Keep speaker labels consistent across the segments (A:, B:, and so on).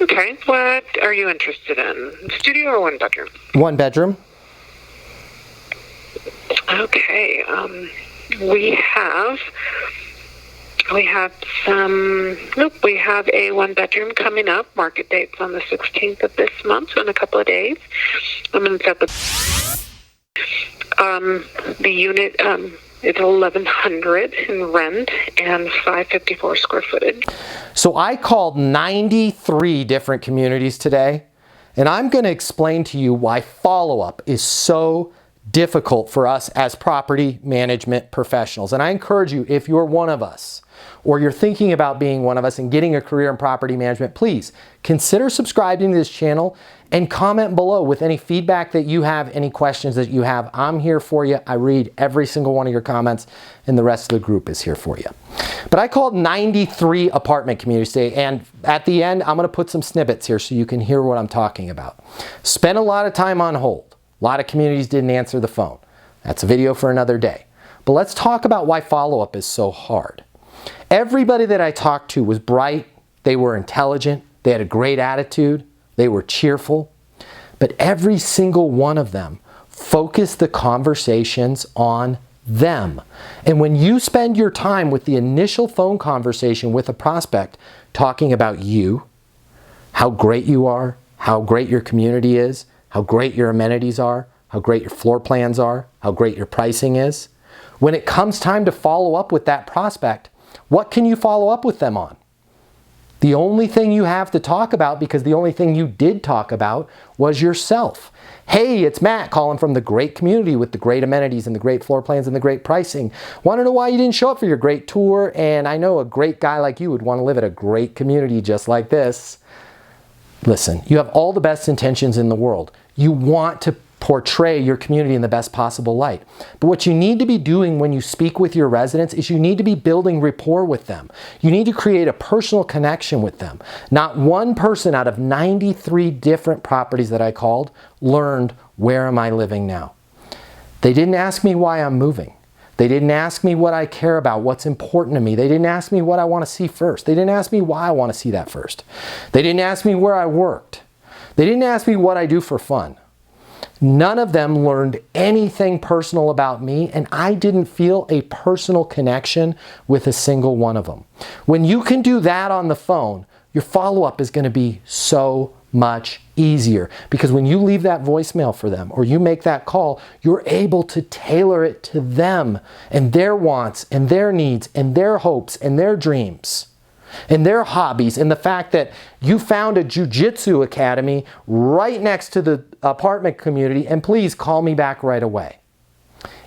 A: Okay. What are you interested in? Studio or one bedroom?
B: One bedroom.
A: Okay. We have we have a one bedroom coming up. Market date's on the 16th of this month, so in a couple of days. I'm going to set the unit is 1,100 in rent and 554 square footage.
B: So I called 93 different communities today, and I'm going to explain to you why follow-up is so difficult for us as property management professionals. And I encourage you, if you're one of us, or you're thinking about being one of us and getting a career in property management, please consider subscribing to this channel and comment below with any feedback that you have, any questions that you have. I'm here for you. I read every single one of your comments, and the rest of the group is here for you. But I called 93 apartment communities today, and at the end, I'm going to put some snippets here so you can hear what I'm talking about. Spent a lot of time on hold. A lot of communities didn't answer the phone. That's a video for another day. But let's talk about why follow-up is so hard. Everybody that I talked to was bright, they were intelligent, they had a great attitude, they were cheerful, but every single one of them focused the conversations on them. And when you spend your time with the initial phone conversation with a prospect talking about you, how great you are, how great your community is, how great your amenities are, how great your floor plans are, how great your pricing is, when it comes time to follow up with that prospect, what can you follow up with them on? The only thing you have to talk about, because the only thing you did talk about was yourself. Hey, it's Matt calling from the great community with the great amenities and the great floor plans and the great pricing. Want to know why you didn't show up for your great tour? And I know a great guy like you would want to live at a great community just like this. Listen, you have all the best intentions in the world. You want to portray your community in the best possible light. But what you need to be doing when you speak with your residents is you need to be building rapport with them. You need to create a personal connection with them. Not one person out of 93 different properties that I called learned, where am I living now? They didn't ask me why I'm moving. They didn't ask me what I care about, what's important to me. They didn't ask me what I want to see first. They didn't ask me why I want to see that first. They didn't ask me where I worked. They didn't ask me what I do for fun. None of them learned anything personal about me, and I didn't feel a personal connection with a single one of them. When you can do that on the phone, your follow-up is going to be so much easier, because when you leave that voicemail for them or you make that call, you're able to tailor it to them and their wants and their needs and their hopes and their dreams and their hobbies, and the fact that you found a jiu-jitsu academy right next to the apartment community, and please call me back right away.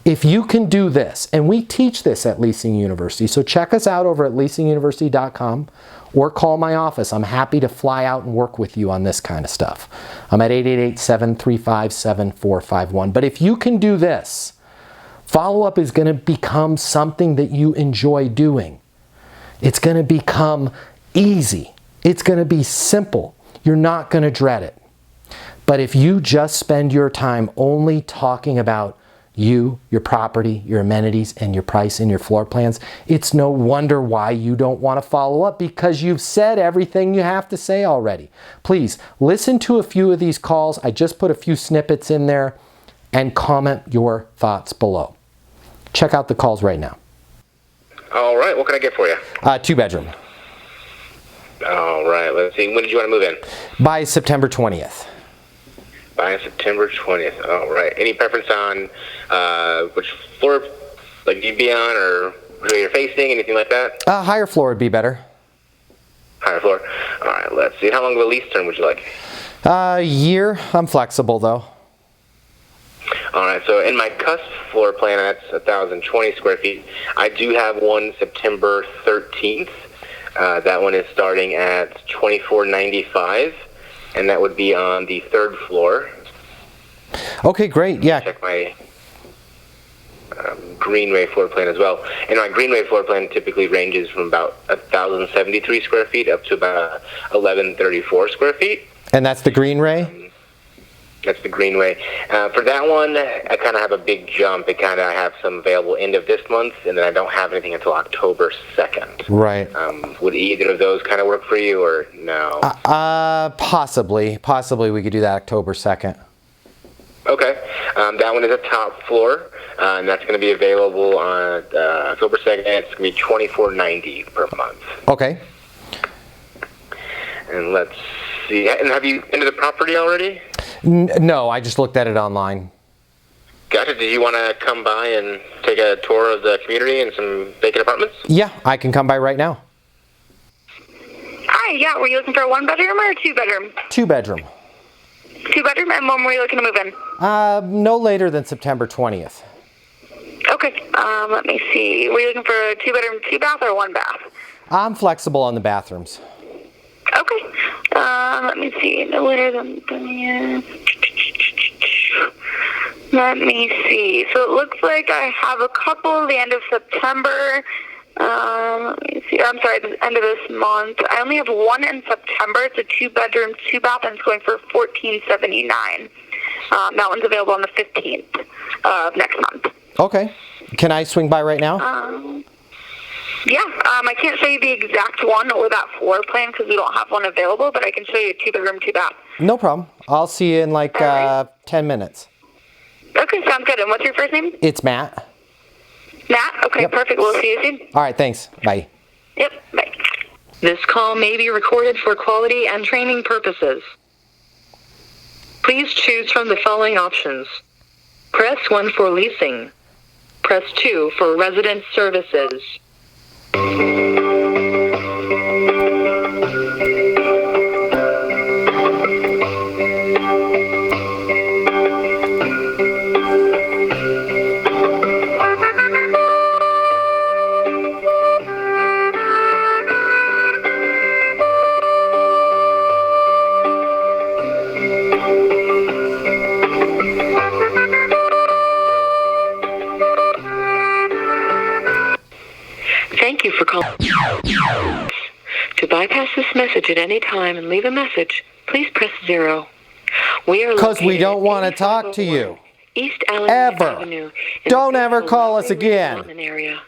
B: If you can do this, and we teach this at Leasing University, so check us out over at leasinguniversity.com or call my office. I'm happy to fly out and work with you on this kind of stuff. I'm at 888-735-7451. But if you can do this, follow-up is going to become something that you enjoy doing. It's going to become easy. It's going to be simple. You're not going to dread it. But if you just spend your time only talking about you, your property, your amenities, and your price and your floor plans, it's no wonder why you don't want to follow up, because you've said everything you have to say already. Please listen to a few of these calls. I just put a few snippets in there, and comment your thoughts below. Check out the calls right now.
C: All right, what can I get for you?
B: 2-bedroom.
C: All right, let's see. When did you want to move in?
B: By September 20th.
C: By September 20th. All right. Any preference on which floor, like you'd be on, or where you're facing, anything like that?
B: Higher floor would be better.
C: Higher floor. All right, let's see. How long of a lease term would you like?
B: A year. I'm flexible, though.
C: All right, so in my cusp floor plan, that's 1,020 square feet. I do have one September 13th. That one is starting at $2,495, and that would be on the 3rd floor.
B: Okay, great. Yeah.
C: Check my Greenway floor plan as well. And my Greenway floor plan typically ranges from about 1,073 square feet up to about 1,134 square feet.
B: And that's the Greenway?
C: That's the Greenway. For that one, I kind of have a big jump. I have some available end of this month, and then I don't have anything until October 2nd.
B: Right.
C: Would either of those kind of work for you, or no?
B: Possibly. Possibly we could do that October 2nd.
C: Okay. That one is a top floor, and that's going to be available on October 2nd. It's going to be $24.90 per month.
B: Okay.
C: And let's see. And have you been to the property already?
B: No, I just looked at it online.
C: Gotcha. Did you want to come by and take a tour of the community and some vacant apartments?
B: Yeah, I can come by right now.
A: Hi, yeah. Were you looking for a 1-bedroom or a 2-bedroom?
B: 2-bedroom.
A: 2-bedroom, and when were you looking to move in?
B: No later than September 20th.
A: Okay. Let me see. Were you looking for a 2-bedroom, 2-bath, or 1-bath?
B: I'm flexible on the bathrooms.
A: Okay. Let me see. No later than 20th. Let me see. So it looks like I have a couple the end of September. Let me see. I'm sorry, the end of this month. I only have one in September. It's a 2-bedroom, 2-bath, and it's going for $14.79. That one's available on the 15th of next month.
B: Okay. Can I swing by right now?
A: Yeah. I can't show you the exact one or that floor plan because we don't have one available, but I can show you a 2-bedroom, 2-bath.
B: No problem. I'll see you in like
A: right.
B: 10 minutes.
A: Okay, sounds good. And what's your first name?
B: It's Matt.
A: Matt? Okay,
B: Yep.
A: Perfect. We'll see you soon.
B: All right, thanks. Bye.
A: Yep, bye.
D: This call may be recorded for quality and training purposes. Please choose from the following options. Press 1 for leasing. Press 2 for resident services. Thank you for calling. To bypass this message at any time and leave a message, please press 0. We are
B: Because we
D: located
B: don't
D: at
B: want to talk to you.
D: East Allen
B: Ever.
D: Avenue. in
B: Don't
D: the
B: ever
D: beautiful
B: call us
D: Mountain
B: again.
D: Development Area.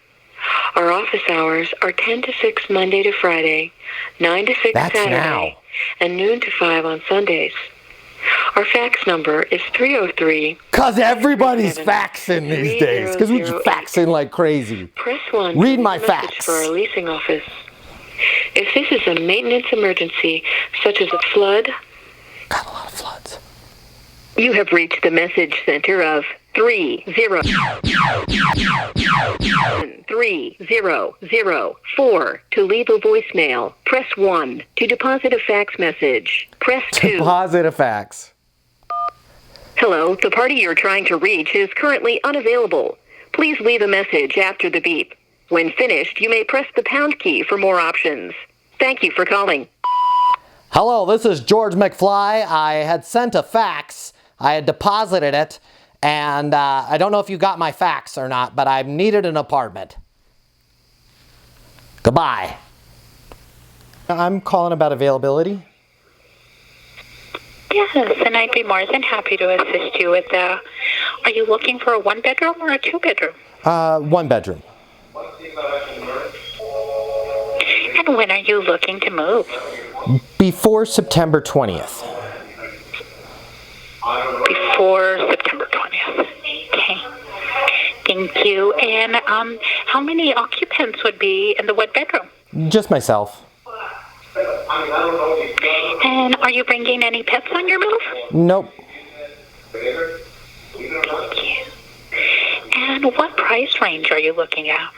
D: Our office hours are 10 to 6 Monday to Friday, 9 to 6
B: That's
D: Saturday,
B: now.
D: and noon to 5 on Sundays. Our fax number is 303.
B: Because everybody's faxing these days. Because we're just
D: 3008.
B: faxing like crazy.
D: Press 1
B: Read
D: to
B: my
D: leave a message
B: fax.
D: for our leasing office. If this is a maintenance emergency, such as a flood,
B: Got a lot of floods.
D: you have reached the message center of 3004. To leave a voicemail, press 1. To deposit a fax message, press 2.
B: Deposit a fax.
D: Hello, the party you're trying to reach is currently unavailable. Please leave a message after the beep. When finished, you may press the pound key for more options. Thank you for calling.
B: Hello, this is George McFly. I had sent a fax. I had deposited it. And I don't know if you got my fax or not, but I needed an apartment. Goodbye. I'm calling about availability.
A: Yes, and I'd be more than happy to assist you with that. Are you looking for a 1-bedroom or a 2-bedroom?
B: 1-bedroom.
A: And when are you looking to move?
B: Before September 20th.
A: Before September 20th. Okay. Thank you. And how many occupants would be in the 1-bedroom?
B: Just myself.
A: And are you bringing any pets on your move?
B: Nope.
A: Thank you. And what price range are you looking at?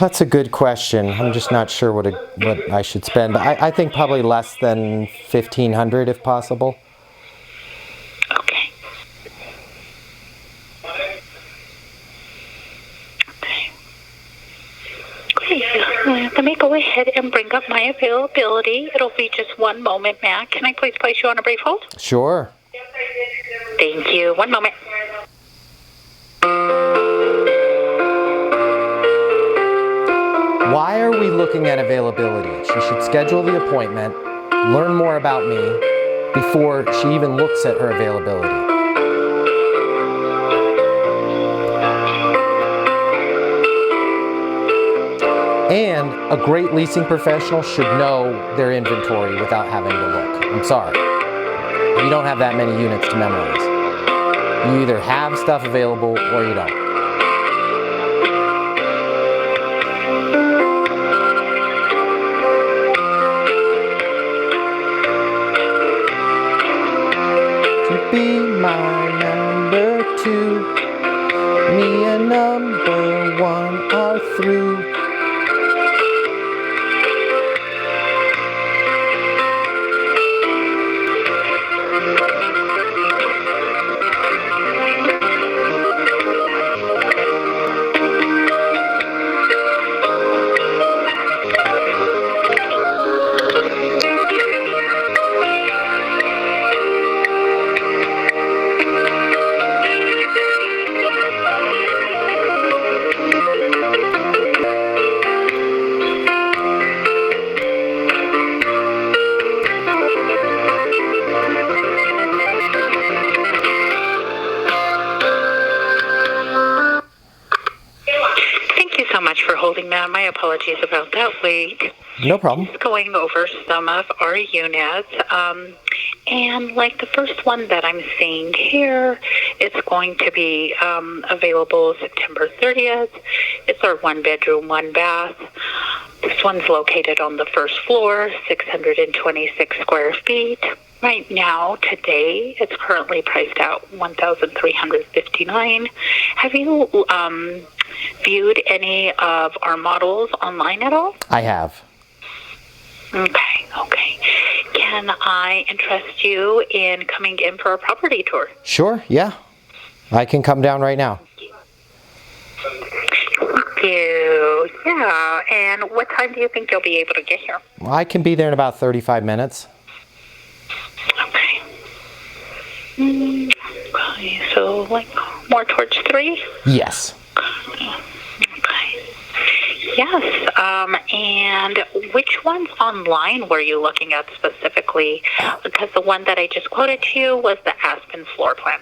B: That's a good question. I'm just not sure what I should spend. But I think probably less than $1,500 if possible.
A: Okay. Great. Let me go ahead and bring up my availability. It'll be just one moment, Matt. Can I please place you on a brief hold?
B: Sure.
A: Thank you. One moment.
B: Why are we looking at availability? She should schedule the appointment, learn more about me, before she even looks at her availability. And a great leasing professional should know their inventory without having to look. I'm sorry. You don't have that many units to memorize. You either have stuff available or you don't. To be my number two, me and number one are through.
E: Thank you so much for holding, ma'am. My apologies about that wait.
B: No problem.
E: Just going over some of our units. And like the first one that I'm seeing here, it's going to be available September 30th. It's our 1-bedroom, 1-bath. This one's located on the first floor, 626 square feet. Right now, today, it's currently priced out $1,359. Have you viewed any of our models online at all?
B: I have.
E: Okay. Can I interest you in coming in for a property tour?
B: Sure, yeah. I can come down right now.
E: Thank you. Yeah, and what time do you think you'll be able to get here?
B: I can be there in about 35 minutes.
E: Okay. Okay, so like more towards 3?
B: Yes.
E: Okay. Yes, and which ones online were you looking at specifically? Because the one that I just quoted to you was the Aspen floor plan.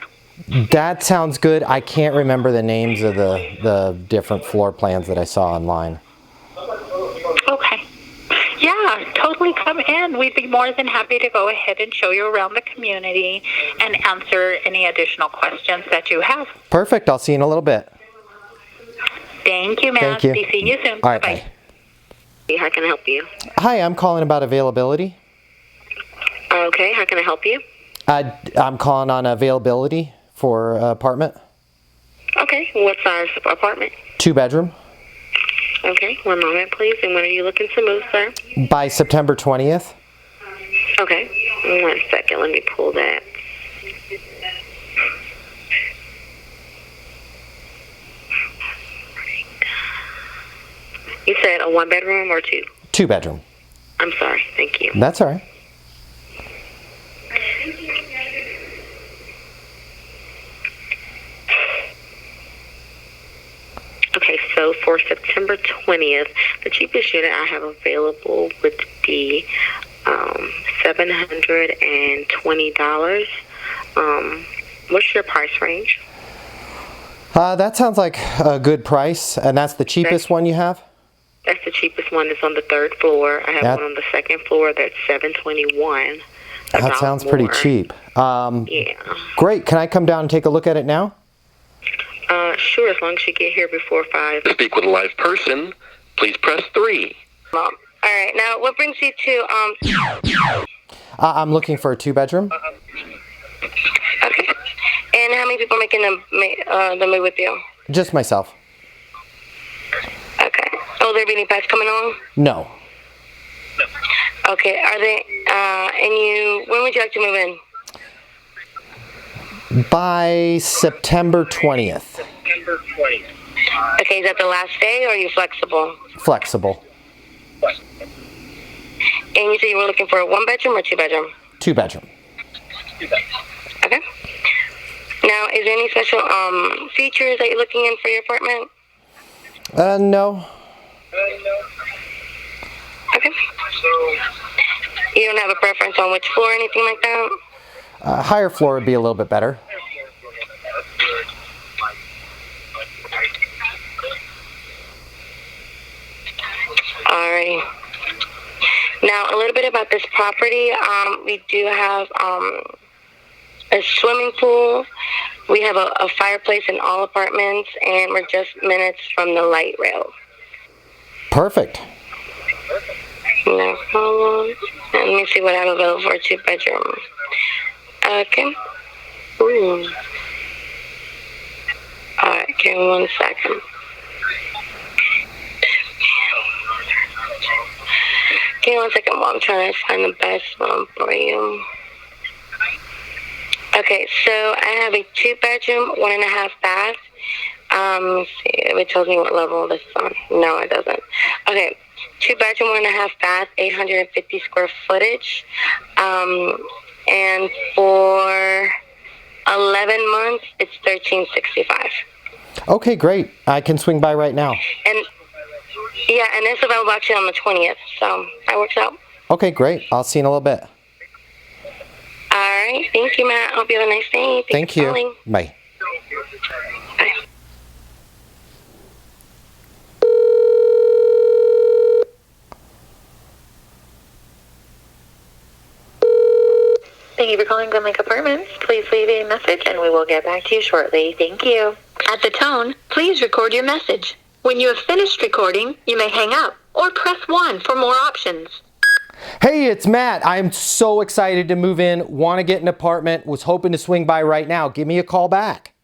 B: That sounds good. I can't remember the names of the different floor plans that I saw online.
E: Okay. Yeah, totally come in. We'd be more than happy to go ahead and show you around the community and answer any additional questions that you have.
B: Perfect. I'll see you in a little bit.
E: Thank you, ma'am.
B: Thank you.
E: Be seeing you soon.
B: All right,
E: Bye-bye.
B: bye.
F: How can I help you?
B: Hi, I'm calling about availability.
F: Okay, how can I help you?
B: I'm calling on availability for apartment.
F: Okay, what size apartment?
B: 2-bedroom.
F: Okay, one moment, please. And when are you looking to move, sir?
B: By September 20th.
F: Okay, 1 second. Let me pull that. You said a 1-bedroom or 2?
B: 2-bedroom.
F: I'm sorry. Thank you.
B: That's all right.
F: Okay, so for September 20th, the cheapest unit I have available would be $720. What's your price range?
B: That sounds like a good price, and that's the cheapest one you have?
F: That's the cheapest one. It's on the 3rd floor. I have one on the 2nd floor that's $721.
B: That sounds pretty cheap.
F: Yeah.
B: Great. Can I come down and take a look at it now?
F: Sure, as long as you get here before 5.
G: To speak with a live person, please press 3.
F: All right. Now, what brings you to
B: I'm looking for a 2-bedroom.
F: Okay. And how many people are making the move with you?
B: Just myself.
F: Okay. Will there be any pets coming along?
B: No.
F: Okay. Are they? When would you like to move in?
B: By September 20th.
F: Okay. Is that the last day, or are you flexible?
B: Flexible.
F: And you said you were looking for a 1-bedroom or 2-bedroom?
B: 2-bedroom.
F: Okay. Now, is there any special features that you're looking in for your apartment?
B: No.
F: Okay. You don't have a preference on which floor or anything like that?
B: Higher floor would be a little bit better.
F: Alrighty. Now, a little bit about this property. We do have a swimming pool. We have a fireplace in all apartments, and we're just minutes from the light rail.
B: Perfect.
F: No problem. Let me see what I have available for a 2-bedroom. Okay. Ooh. Alright, give me 1 second. Give me 1 second while I'm trying to find the best one for you. Okay, so I have a 2-bedroom, 1.5 bath. Let's see if it tells me what level this is on. No, it doesn't. Okay, 2-bedroom, 1.5 bath, 850 square footage. And for 11 months, it's $1,365.
B: Okay, great. I can swing by right now.
F: And yeah, and it's available actually on the 20th, so that works out.
B: Okay, great. I'll see you in a little bit.
F: All right, thank you, Matt. Hope you have a nice day.
B: Thank
F: for
B: you.
F: calling.
B: Bye.
F: Bye.
H: Thank you for calling Glen Lake Apartments. Please leave a message and we will get back to you shortly. Thank you.
D: At the tone, please record your message. When you have finished recording, you may hang up or press 1 for more options.
B: Hey, it's Matt. I am so excited to move in, want to get an apartment, was hoping to swing by right now. Give me a call back.